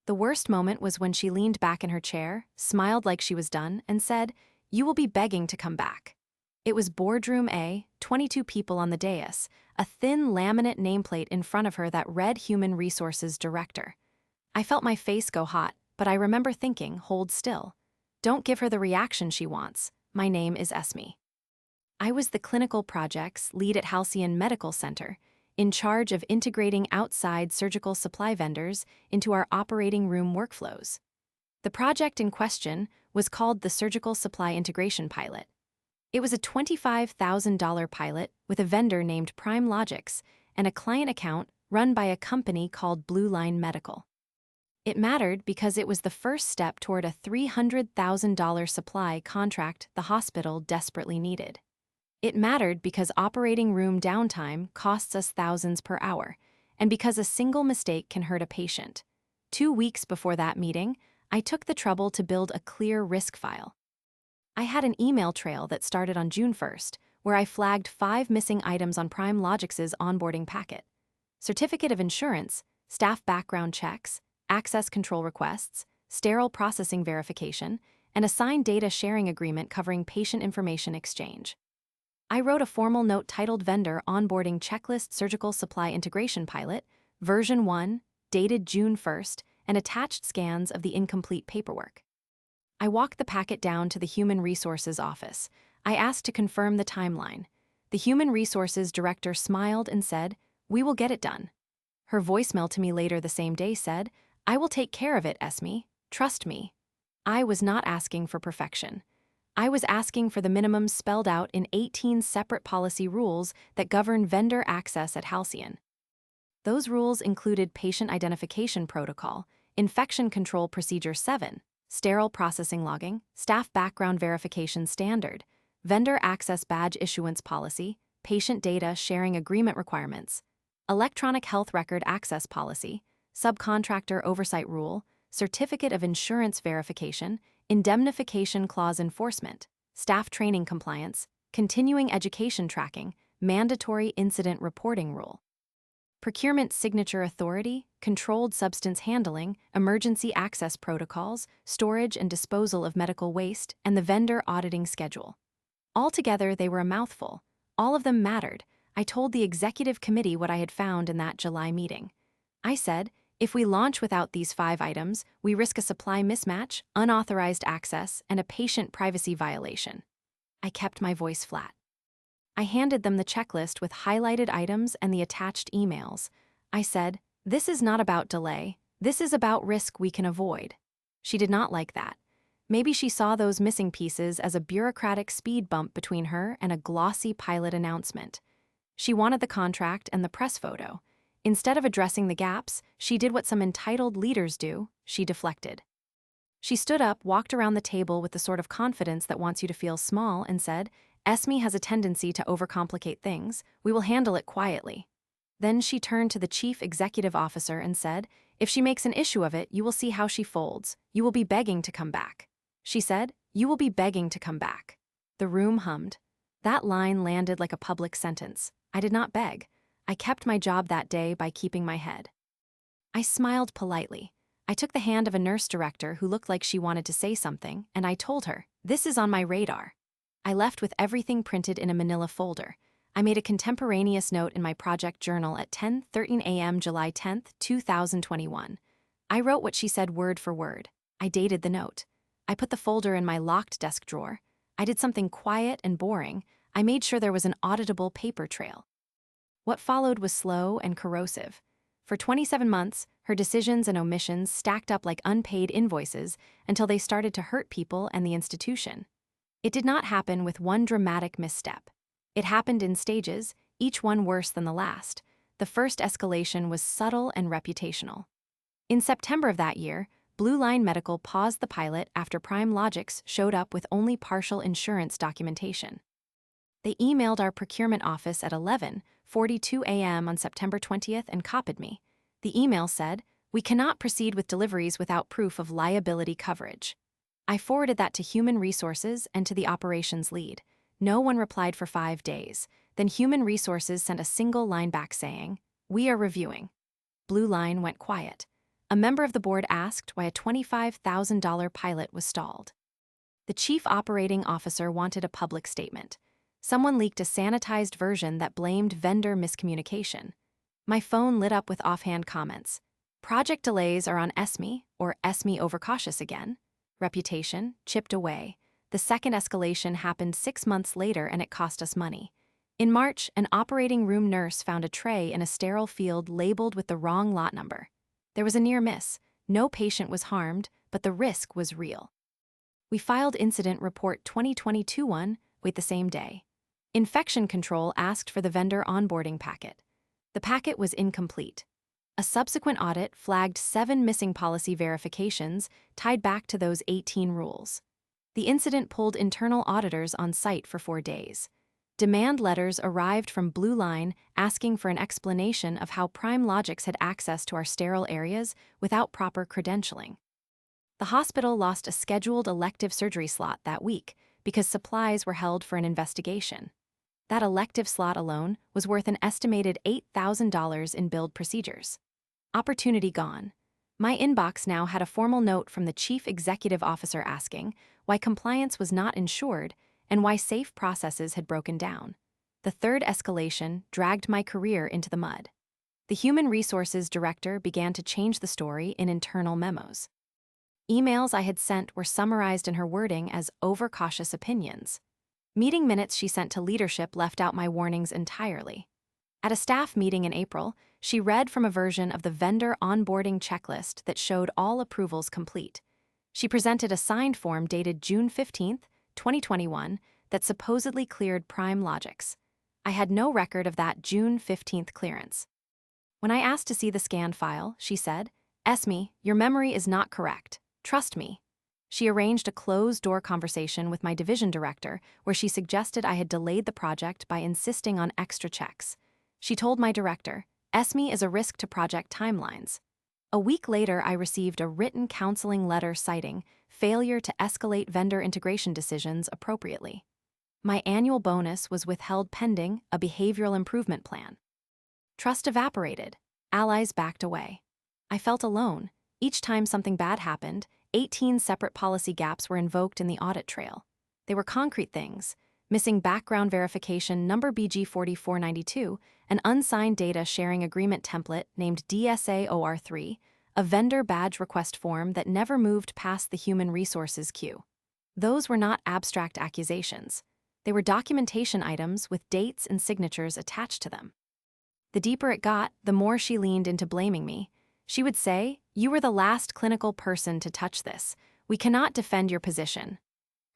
The worst moment was when she leaned back in her chair, smiled like she was done, and said, "You will be begging to come back." It was Boardroom A, 22 people on the dais, a thin laminate nameplate in front of her that read Human Resources Director. I felt my face go hot, but I remember thinking, hold still. Don't give her the reaction she wants. My name is Esme. I was the clinical projects lead at Halcyon Medical Center, in charge of integrating outside surgical supply vendors into our operating room workflows. The project in question was called the Surgical Supply Integration Pilot. It was a $25,000 pilot with a vendor named Prime Logics and a client account run by a company called Blue Line Medical. It mattered because it was the first step toward a $300,000 supply contract the hospital desperately needed. It mattered because operating room downtime costs us thousands per hour, and because a single mistake can hurt a patient. 2 weeks before that meeting, I took the trouble to build a clear risk file. I had an email trail that started on June 1st, where I flagged 5 missing items on Prime Logics's onboarding packet: certificate of insurance, staff background checks, access control requests, sterile processing verification, and a signed data sharing agreement covering patient information exchange. I wrote a formal note titled Vendor Onboarding Checklist Surgical Supply Integration Pilot, version 1, dated June 1st, and attached scans of the incomplete paperwork. I walked the packet down to the Human Resources office. I asked to confirm the timeline. The Human Resources director smiled and said, "We will get it done." Her voicemail to me later the same day said, "I will take care of it, Esme. Trust me." I was not asking for perfection. I was asking for the minimums spelled out in 18 separate policy rules that govern vendor access at Halcyon. Those rules included Patient Identification Protocol, Infection Control Procedure 7, Sterile Processing Logging, Staff Background Verification Standard, Vendor Access Badge Issuance Policy, Patient Data Sharing Agreement Requirements, Electronic Health Record Access Policy, Subcontractor Oversight Rule, Certificate of Insurance Verification, Indemnification Clause Enforcement, Staff Training Compliance, Continuing Education Tracking, Mandatory Incident Reporting Rule. Procurement Signature Authority, Controlled Substance Handling, Emergency Access Protocols, Storage and Disposal of Medical Waste, and the Vendor Auditing Schedule. Altogether, they were a mouthful. All of them mattered. I told the executive committee what I had found in that July meeting. I said, if we launch without these 5 items, we risk a supply mismatch, unauthorized access, and a patient privacy violation. I kept my voice flat. I handed them the checklist with highlighted items and the attached emails. I said, "This is not about delay. This is about risk we can avoid." She did not like that. Maybe she saw those missing pieces as a bureaucratic speed bump between her and a glossy pilot announcement. She wanted the contract and the press photo. Instead of addressing the gaps, she did what some entitled leaders do: she deflected. She stood up, walked around the table with the sort of confidence that wants you to feel small, and said, "Esme has a tendency to overcomplicate things. We will handle it quietly." Then she turned to the chief executive officer and said, "If she makes an issue of it, you will see how she folds. You will be begging to come back." She said, "You will be begging to come back." The room hummed. That line landed like a public sentence. I did not beg. I kept my job that day by keeping my head. I smiled politely. I took the hand of a nurse director who looked like she wanted to say something, and I told her, "This is on my radar." I left with everything printed in a manila folder. I made a contemporaneous note in my project journal at 10:13 a.m. July 10th, 2021. I wrote what she said word for word. I dated the note. I put the folder in my locked desk drawer. I did something quiet and boring. I made sure there was an auditable paper trail. What followed was slow and corrosive. For 27 months, her decisions and omissions stacked up like unpaid invoices until they started to hurt people and the institution. It did not happen with one dramatic misstep. It happened in stages, each one worse than the last. The first escalation was subtle and reputational. In September of that year, Blue Line Medical paused the pilot after Prime Logics showed up with only partial insurance documentation. They emailed our procurement office at 11:42 a.m. on September 20th and copied me. The email said, "We cannot proceed with deliveries without proof of liability coverage." I forwarded that to Human Resources and to the operations lead. No one replied for 5 days. Then Human Resources sent a single line back saying, "We are reviewing." Blue Line went quiet. A member of the board asked why a $25,000 pilot was stalled. The chief operating officer wanted a public statement. Someone leaked a sanitized version that blamed vendor miscommunication. My phone lit up with offhand comments. Project delays are on ESME, or ESME overcautious again. Reputation chipped away. The second escalation happened 6 months later and it cost us money. In March, an operating room nurse found a tray in a sterile field labeled with the wrong lot number. There was a near miss. No patient was harmed, but the risk was real. We filed Incident Report 2022-1 with the same day. Infection Control asked for the vendor onboarding packet. The packet was incomplete. A subsequent audit flagged 7 missing policy verifications tied back to those 18 rules. The incident pulled internal auditors on site for 4 days. Demand letters arrived from Blue Line asking for an explanation of how Prime Logics had access to our sterile areas without proper credentialing. The hospital lost a scheduled elective surgery slot that week because supplies were held for an investigation. That elective slot alone was worth an estimated $8,000 in billed procedures. Opportunity gone. My inbox now had a formal note from the chief executive officer asking why compliance was not ensured and why safe processes had broken down. The third escalation dragged my career into the mud. The human resources director began to change the story in internal memos. Emails I had sent were summarized in her wording as overcautious opinions. Meeting minutes she sent to leadership left out my warnings entirely. At a staff meeting in April, she read from a version of the vendor onboarding checklist that showed all approvals complete. She presented a signed form dated June 15, 2021, that supposedly cleared Prime Logics. I had no record of that June 15th clearance. When I asked to see the scanned file, she said, "Esme, your memory is not correct. Trust me." She arranged a closed-door conversation with my division director where she suggested I had delayed the project by insisting on extra checks. She told my director, "Esme is a risk to project timelines." A week later, I received a written counseling letter citing failure to escalate vendor integration decisions appropriately. My annual bonus was withheld pending a behavioral improvement plan. Trust evaporated. Allies backed away. I felt alone. Each time something bad happened, 18 separate policy gaps were invoked in the audit trail. They were concrete things: missing background verification number BG4492, an unsigned data sharing agreement template named DSAOR3, a vendor badge request form that never moved past the human resources queue. Those were not abstract accusations. They were documentation items with dates and signatures attached to them. The deeper it got, the more she leaned into blaming me. She would say, "You were the last clinical person to touch this. We cannot defend your position."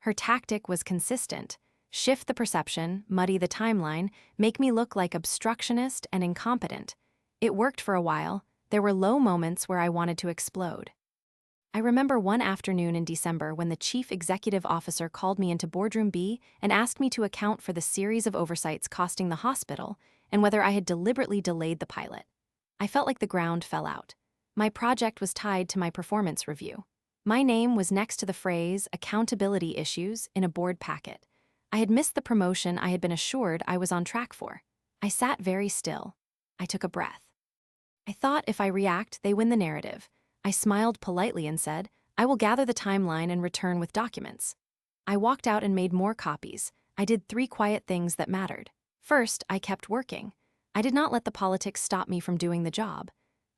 Her tactic was consistent: shift the perception, muddy the timeline, make me look like obstructionist and incompetent. It worked for a while. There were low moments where I wanted to explode. I remember one afternoon in December when the chief executive officer called me into boardroom B and asked me to account for the series of oversights costing the hospital and whether I had deliberately delayed the pilot. I felt like the ground fell out. My project was tied to my performance review. My name was next to the phrase "accountability issues" in a board packet. I had missed the promotion I had been assured I was on track for. I sat very still. I took a breath. I thought if I react, they win the narrative. I smiled politely and said, "I will gather the timeline and return with documents." I walked out and made more copies. I did 3 quiet things that mattered. First, I kept working. I did not let the politics stop me from doing the job.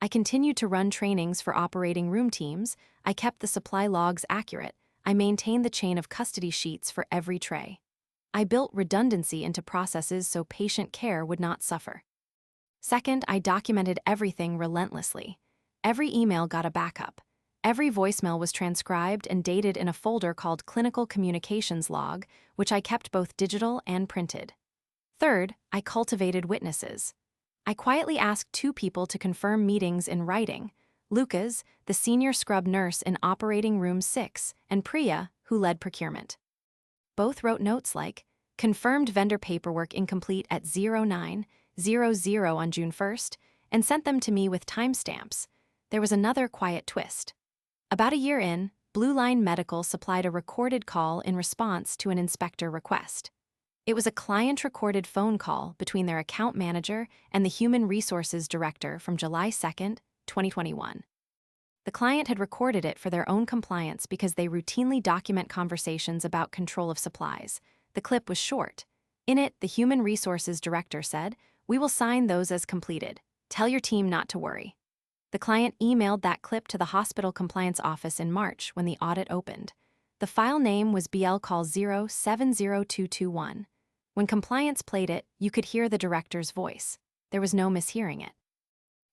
I continued to run trainings for operating room teams. I kept the supply logs accurate. I maintained the chain of custody sheets for every tray. I built redundancy into processes so patient care would not suffer. Second, I documented everything relentlessly. Every email got a backup. Every voicemail was transcribed and dated in a folder called Clinical Communications Log, which I kept both digital and printed. Third, I cultivated witnesses. I quietly asked 2 people to confirm meetings in writing: Lucas, the senior scrub nurse in Operating Room 6, and Priya, who led procurement. Both wrote notes like, "Confirmed vendor paperwork incomplete at 09:00 on June 1st, and sent them to me with timestamps." There was another quiet twist. About a year in, Blue Line Medical supplied a recorded call in response to an inspector request. It was a client-recorded phone call between their account manager and the human resources director from July 2nd, 2021. The client had recorded it for their own compliance because they routinely document conversations about control of supplies. The clip was short. In it, the human resources director said, "We will sign those as completed. Tell your team not to worry." The client emailed that clip to the hospital compliance office in March when the audit opened. The file name was BL Call 070221. When compliance played it, you could hear the director's voice. There was no mishearing it.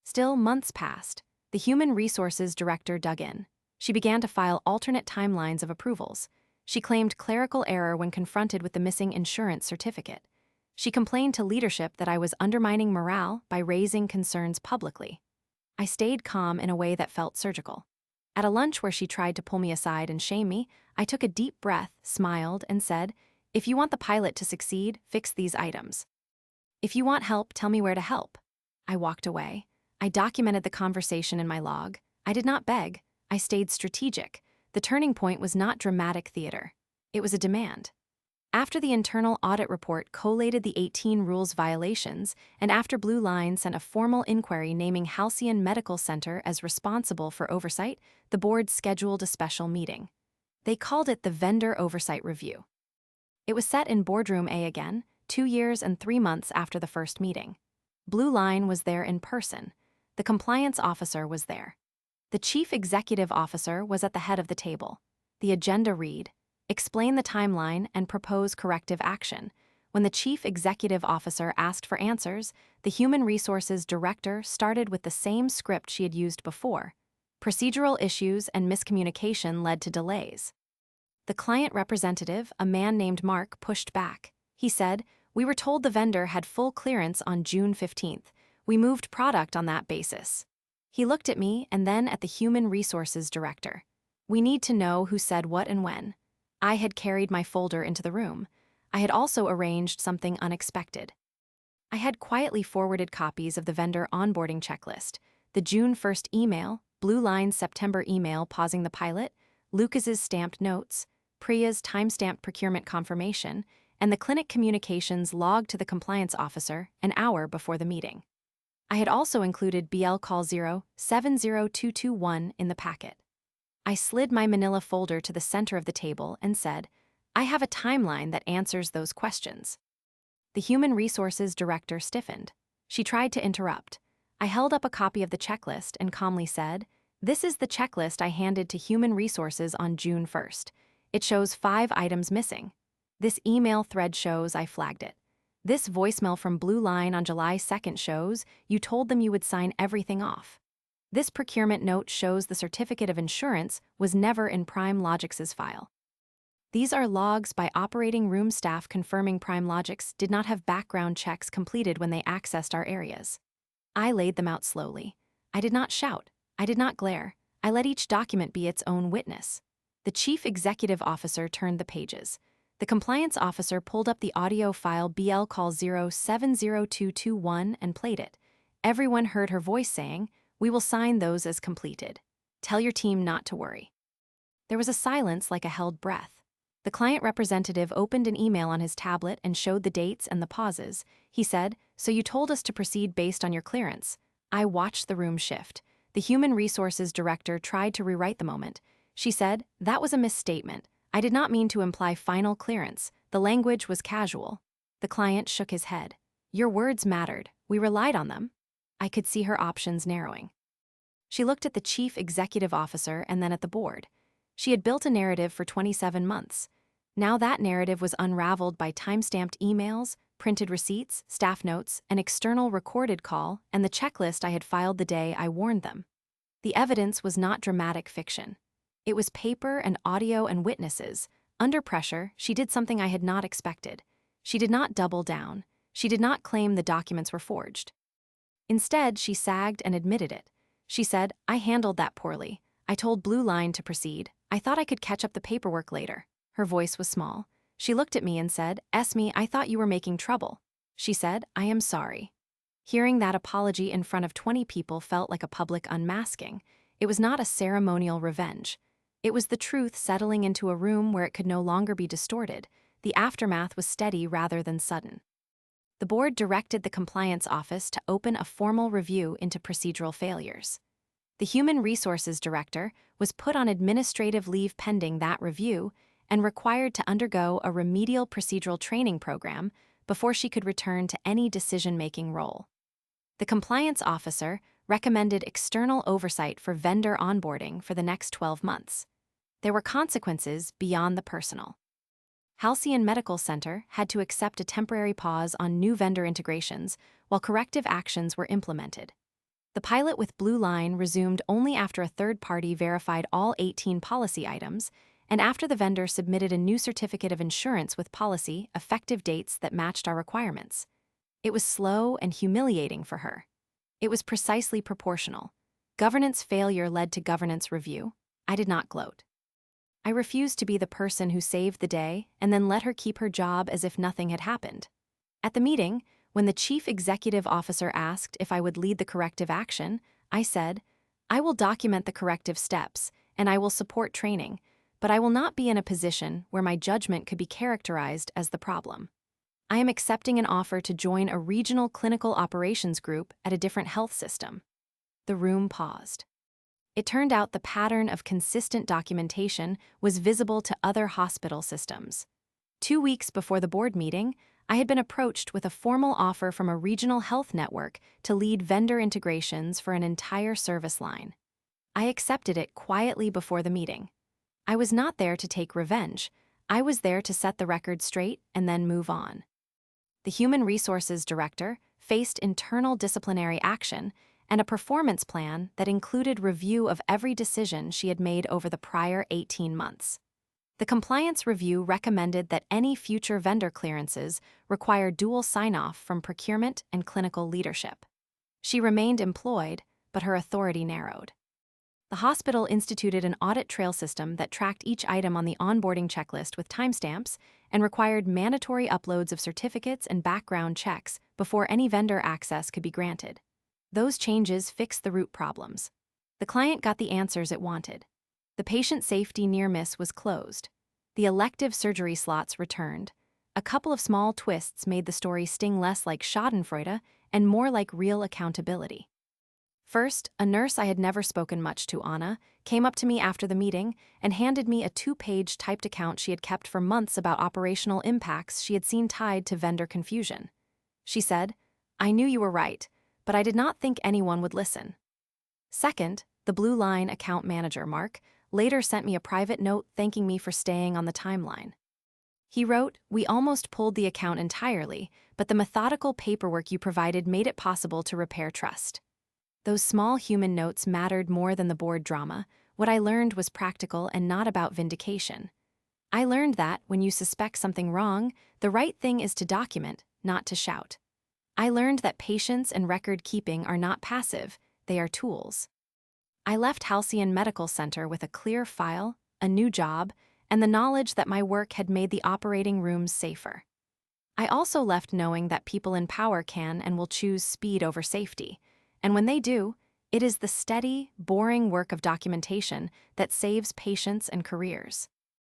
Still, months passed. The human resources director dug in. She began to file alternate timelines of approvals. She claimed clerical error when confronted with the missing insurance certificate. She complained to leadership that I was undermining morale by raising concerns publicly. I stayed calm in a way that felt surgical. At a lunch where she tried to pull me aside and shame me, I took a deep breath, smiled, and said, "If you want the pilot to succeed, fix these items. If you want help, tell me where to help." I walked away. I documented the conversation in my log. I did not beg. I stayed strategic. The turning point was not dramatic theater. It was a demand. After the internal audit report collated the 18 rules violations, and after Blue Line sent a formal inquiry naming Halcyon Medical Center as responsible for oversight, the board scheduled a special meeting. They called it the Vendor Oversight Review. It was set in Boardroom A again, 2 years and 3 months after the first meeting. Blue Line was there in person. The compliance officer was there. The chief executive officer was at the head of the table. The agenda read, "Explain the timeline and propose corrective action." When the chief executive officer asked for answers, the human resources director started with the same script she had used before. Procedural issues and miscommunication led to delays. The client representative, a man named Mark, pushed back. He said, "We were told the vendor had full clearance on June 15th. We moved product on that basis." He looked at me and then at the human resources director. "We need to know who said what and when." I had carried my folder into the room. I had also arranged something unexpected. I had quietly forwarded copies of the vendor onboarding checklist, the June 1st email, Blue Line's September email pausing the pilot, Lucas's stamped notes, Priya's timestamped procurement confirmation, and the clinic communications logged to the compliance officer an hour before the meeting. I had also included BL Call 070221 in the packet. I slid my manila folder to the center of the table and said, "I have a timeline that answers those questions." The human resources director stiffened. She tried to interrupt. I held up a copy of the checklist and calmly said, "This is the checklist I handed to human resources on June 1st. It shows 5 items missing. This email thread shows I flagged it. This voicemail from Blue Line on July 2nd shows you told them you would sign everything off. This procurement note shows the certificate of insurance was never in Prime Logix's file. These are logs by operating room staff confirming Prime Logix did not have background checks completed when they accessed our areas." I laid them out slowly. I did not shout. I did not glare. I let each document be its own witness. The chief executive officer turned the pages. The compliance officer pulled up the audio file BL Call 070221 and played it. Everyone heard her voice saying, "We will sign those as completed. Tell your team not to worry." There was a silence like a held breath. The client representative opened an email on his tablet and showed the dates and the pauses. He said, "So you told us to proceed based on your clearance." I watched the room shift. The human resources director tried to rewrite the moment. She said, "That was a misstatement. I did not mean to imply final clearance. The language was casual." The client shook his head. "Your words mattered. We relied on them." I could see her options narrowing. She looked at the chief executive officer and then at the board. She had built a narrative for 27 months. Now that narrative was unraveled by timestamped emails, printed receipts, staff notes, an external recorded call, and the checklist I had filed the day I warned them. The evidence was not dramatic fiction. It was paper and audio and witnesses. Under pressure, she did something I had not expected. She did not double down. She did not claim the documents were forged. Instead, she sagged and admitted it. She said, "I handled that poorly. I told Blue Line to proceed. I thought I could catch up the paperwork later." Her voice was small. She looked at me and said, "Esme, I thought you were making trouble." She said, "I am sorry." Hearing that apology in front of 20 people felt like a public unmasking. It was not a ceremonial revenge. It was the truth settling into a room where it could no longer be distorted. The aftermath was steady rather than sudden. The board directed the compliance office to open a formal review into procedural failures. The Human Resources Director was put on administrative leave pending that review and required to undergo a remedial procedural training program before she could return to any decision-making role. The compliance officer recommended external oversight for vendor onboarding for the next 12 months. There were consequences beyond the personal. Halcyon Medical Center had to accept a temporary pause on new vendor integrations while corrective actions were implemented. The pilot with Blue Line resumed only after a third party verified all 18 policy items and after the vendor submitted a new certificate of insurance with policy effective dates that matched our requirements. It was slow and humiliating for her. It was precisely proportional. Governance failure led to governance review. I did not gloat. I refused to be the person who saved the day and then let her keep her job as if nothing had happened. At the meeting, when the chief executive officer asked if I would lead the corrective action, I said, "I will document the corrective steps, and I will support training, but I will not be in a position where my judgment could be characterized as the problem. I am accepting an offer to join a regional clinical operations group at a different health system." The room paused. It turned out the pattern of consistent documentation was visible to other hospital systems. 2 weeks before the board meeting, I had been approached with a formal offer from a regional health network to lead vendor integrations for an entire service line. I accepted it quietly before the meeting. I was not there to take revenge. I was there to set the record straight and then move on. The Human Resources Director faced internal disciplinary action and a performance plan that included review of every decision she had made over the prior 18 months. The compliance review recommended that any future vendor clearances require dual sign-off from procurement and clinical leadership. She remained employed, but her authority narrowed. The hospital instituted an audit trail system that tracked each item on the onboarding checklist with timestamps and required mandatory uploads of certificates and background checks before any vendor access could be granted. Those changes fixed the root problems. The client got the answers it wanted. The patient safety near miss was closed. The elective surgery slots returned. A couple of small twists made the story sting less like schadenfreude and more like real accountability. First, a nurse I had never spoken much to, Anna, came up to me after the meeting and handed me a 2-page typed account she had kept for months about operational impacts she had seen tied to vendor confusion. She said, "I knew you were right, but I did not think anyone would listen." Second, the Blue Line account manager, Mark, later sent me a private note thanking me for staying on the timeline. He wrote, "We almost pulled the account entirely, but the methodical paperwork you provided made it possible to repair trust." Those small human notes mattered more than the board drama. What I learned was practical and not about vindication. I learned that, when you suspect something wrong, the right thing is to document, not to shout. I learned that patience and record keeping are not passive, they are tools. I left Halcyon Medical Center with a clear file, a new job, and the knowledge that my work had made the operating rooms safer. I also left knowing that people in power can and will choose speed over safety, and when they do, it is the steady, boring work of documentation that saves patients and careers.